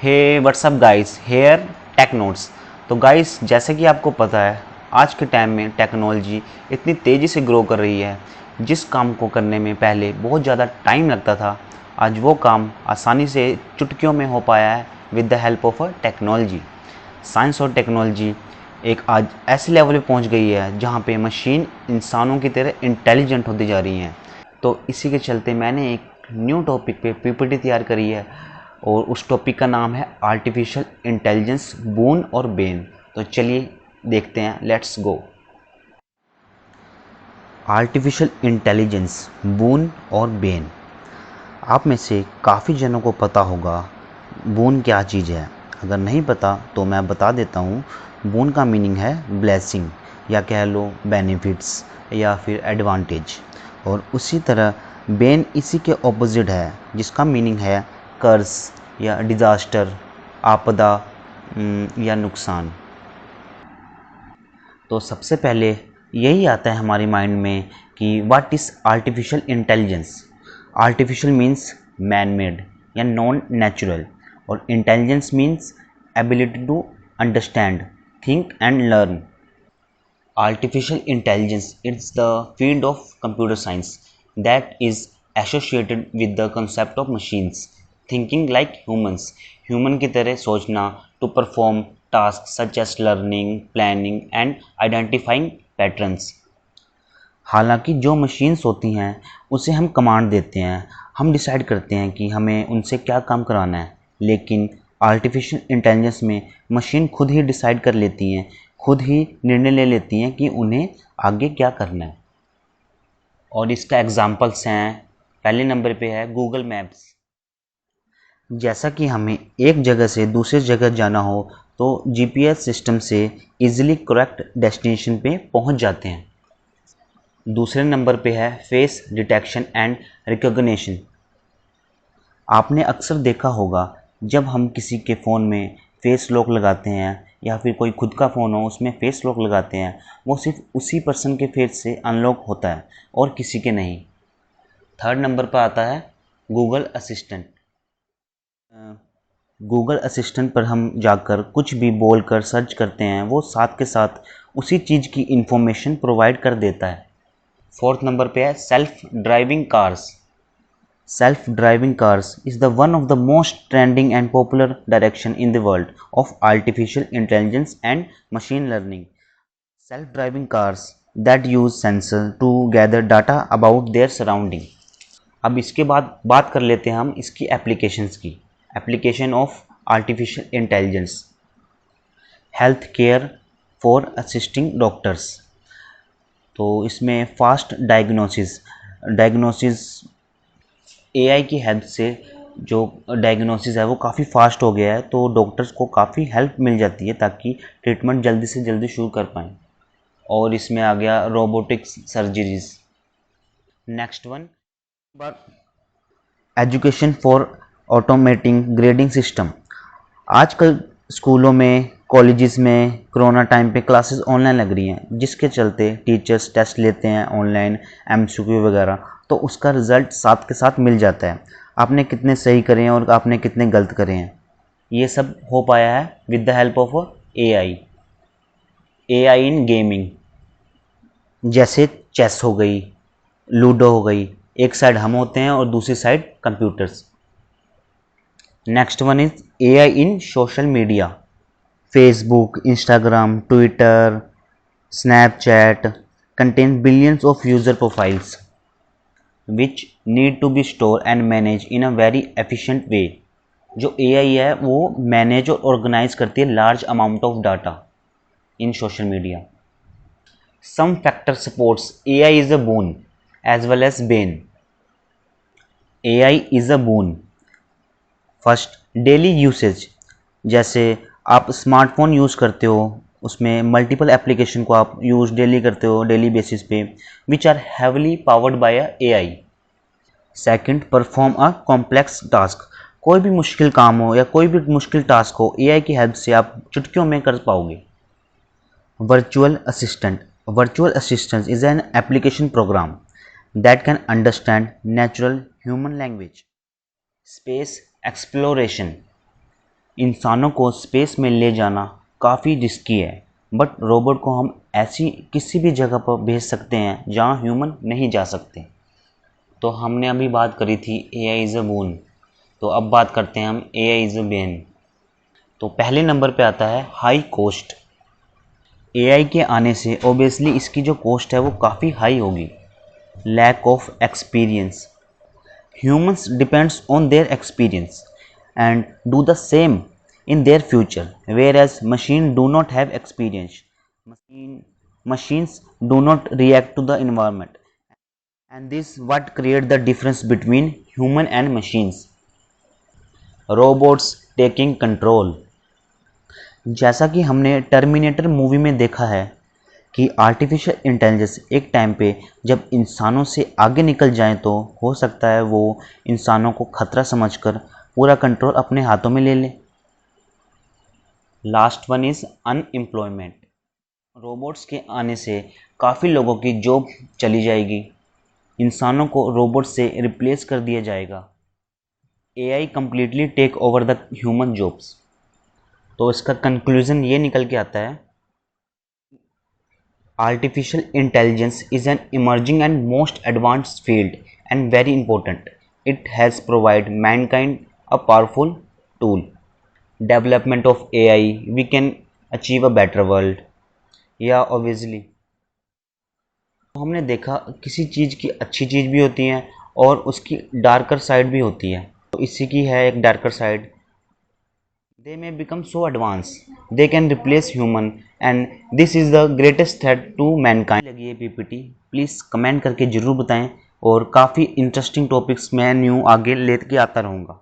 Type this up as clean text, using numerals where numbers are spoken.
हे what's up guys, hair tech notes. तो guys, जैसे कि आपको पता है आज के टाइम में टेक्नोलॉजी इतनी तेज़ी से ग्रो कर रही है। जिस काम को करने में पहले बहुत ज़्यादा टाइम लगता था, आज वो काम आसानी से चुटकियों में हो पाया है with the help of a technology. Science और टेक्नोलॉजी एक आज ऐसे लेवल पे पहुंच गई है जहां पे मशीन इंसानों की तरह इंटेलिजेंट होती जा रही हैं। तो इसी के चलते मैंने एक न्यू टॉपिक पे पीपीटी तैयार करी है और उस टॉपिक का नाम है आर्टिफिशियल इंटेलिजेंस, बून और बेन। तो चलिए देखते हैं, लेट्स गो। आर्टिफिशियल इंटेलिजेंस, बून और बेन। आप में से काफ़ी जनों को पता होगा बून क्या चीज़ है। अगर नहीं पता तो मैं बता देता हूँ। बून का मीनिंग है ब्लेसिंग, या कह लो बेनिफिट्स या फिर एडवांटेज। और उसी तरह बेन इसी के ऑपोजिट है, जिसका मीनिंग है कर्स या डिज़ास्टर, आपदा या नुकसान। तो सबसे पहले यही आता है हमारी माइंड में कि what is artificial intelligence. Artificial means man made या नॉन नेचुरल, और intelligence means ability to understand, think and learn. Artificial intelligence is the field of computer science that is associated with the concept of machines thinking like humans, human की तरह सोचना, to perform tasks such as learning, planning and identifying patterns। हालांकि जो machines होती हैं उसे हम command देते हैं, हम डिसाइड करते हैं कि हमें उनसे क्या काम कराना है, लेकिन आर्टिफिशियल इंटेलिजेंस में मशीन खुद ही डिसाइड कर लेती हैं, खुद ही निर्णय ले लेती हैं कि उन्हें आगे क्या करना है। और इसका एग्जांपल्स हैं, पहले नंबर पे है गूगल मैप्स। जैसा कि हमें एक जगह से दूसरी जगह जाना हो तो जीपीएस सिस्टम से इजीली करेक्ट डेस्टिनेशन पे पहुंच जाते हैं। दूसरे नंबर पे है फेस डिटेक्शन एंड रिकॉग्निशन। आपने अक्सर देखा होगा जब हम किसी के फ़ोन में फेस लॉक लगाते हैं या फिर कोई खुद का फ़ोन हो उसमें फेस लॉक लगाते हैं, वो सिर्फ उसी पर्सन के फेस से अनलॉक होता है और किसी के नहीं। थर्ड नंबर पर आता है गूगल असिस्टेंट। गूगल असिस्टेंट पर हम जाकर कुछ भी बोलकर सर्च करते हैं, वो साथ के साथ उसी चीज़ की इंफॉर्मेशन प्रोवाइड कर देता है। फोर्थ नंबर पे है self driving cars. Self driving cars is the one of the most trending and popular direction in the world of artificial intelligence and machine learning. Self driving cars that use sensor to gather data about their surrounding. अब इसके बाद बात कर लेते हैं हम इसकी applications की। Application of artificial intelligence, health care for assisting doctors. तो इसमें फास्ट डायग्नोसिस एआई की हेल्प से जो डायग्नोसिस है वो काफ़ी फास्ट हो गया है, तो डॉक्टर्स को काफ़ी हेल्प मिल जाती है ताकि ट्रीटमेंट जल्दी से जल्दी शुरू कर पाएँ। और इसमें आ गया robotics surgeries. Next one, education for automating grading system. आजकल स्कूलों में, कॉलेजेस में कोरोना टाइम पे क्लासेस ऑनलाइन लग रही हैं, जिसके चलते टीचर्स टेस्ट लेते हैं ऑनलाइन, एमसीक्यू वगैरह, तो उसका रिज़ल्ट साथ के साथ मिल जाता है, आपने कितने सही करे हैं और आपने कितने गलत करे हैं। ये सब हो पाया है with the help of AI. AI in gaming, जैसे चेस हो गई, लूडो हो गई, एक साइड हम होते हैं और दूसरी side computers. Next one is AI in social media. Facebook, Instagram, Twitter, Snapchat contain billions of user profiles which need to be stored and managed in a very efficient way। जो AI है वो manage और organise करती है large amount of data in social media. Some factor supports AI is a boon as well as bane। AI is a boon। First, daily usage. जैसे आप smartphone use करते हो, उसमें मल्टीपल एप्लीकेशन को आप यूज़ डेली करते हो, daily basis पे, which are heavily powered by AI. Second, perform a complex task. कोई भी मुश्किल काम हो या कोई भी मुश्किल टास्क हो, एआई की हेल्प से आप चुटकियों में कर पाओगे। Virtual assistant. Virtual assistant is an application program that can understand natural human language. Space exploration. इंसानों को स्पेस में ले जाना काफ़ी रिस्की है, बट रोबोट को हम ऐसी किसी भी जगह पर भेज सकते हैं जहां ह्यूमन नहीं जा सकते। तो हमने अभी बात करी थी AI इज़ अ बून, तो अब बात करते हैं हम AI इज़ अ बेन। तो पहले नंबर पे आता है हाई कॉस्ट। AI के आने से ओबियसली इसकी जो कॉस्ट है वो काफ़ी हाई होगी। Lack of experience. Humans depends on their experience and do the same in their future, whereas machines do not have experience. Machines do not react to the environment, and this what create the difference between human and machines. Robots taking control. जैसा कि हमने terminator movie में देखा है कि artificial intelligence एक time पे जब इंसानों से आगे निकल जाए तो हो सकता है वो इंसानों को खतरा समझकर पूरा कंट्रोल अपने हाथों में ले ले। Last one is unemployment. Robots के आने से काफ़ी लोगों की जॉब चली जाएगी, इंसानों को रोबोट से रिप्लेस कर दिया जाएगा। AI completely take over the human jobs. तो इसका कंक्लूजन ये निकल के आता है, Artificial intelligence is an emerging and most advanced field and very important. It has provided mankind a powerful tool. Development of AI, we can achieve a better world. Yeah, obviously. हमने देखा किसी चीज़ की अच्छी चीज़ भी होती है और उसकी डार्कर साइड भी होती है। तो इसी की है एक darker side. They may become so advanced, they can replace human and this is the greatest threat to mankind। लगी है PPT, प्लीज़ कमेंट करके ज़रूर बताएं और काफ़ी इंटरेस्टिंग टॉपिक्स मैं न्यू आगे लेके आता रहूँगा।